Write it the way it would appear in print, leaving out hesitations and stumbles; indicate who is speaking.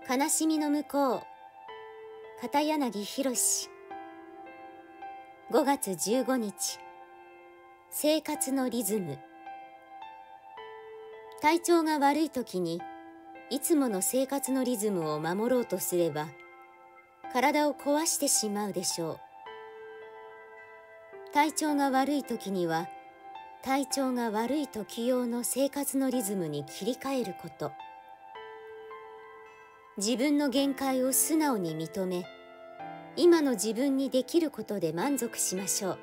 Speaker 1: 悲しみの向こう、片柳宏。5月15日、生活のリズム。体調が悪い時にいつもの生活のリズムを守ろうとすれば体を壊してしまうでしょう。体調が悪い時には体調が悪い時用の生活のリズムに切り替えること。自分の限界を素直に認め、今の自分にできることで満足しましょう。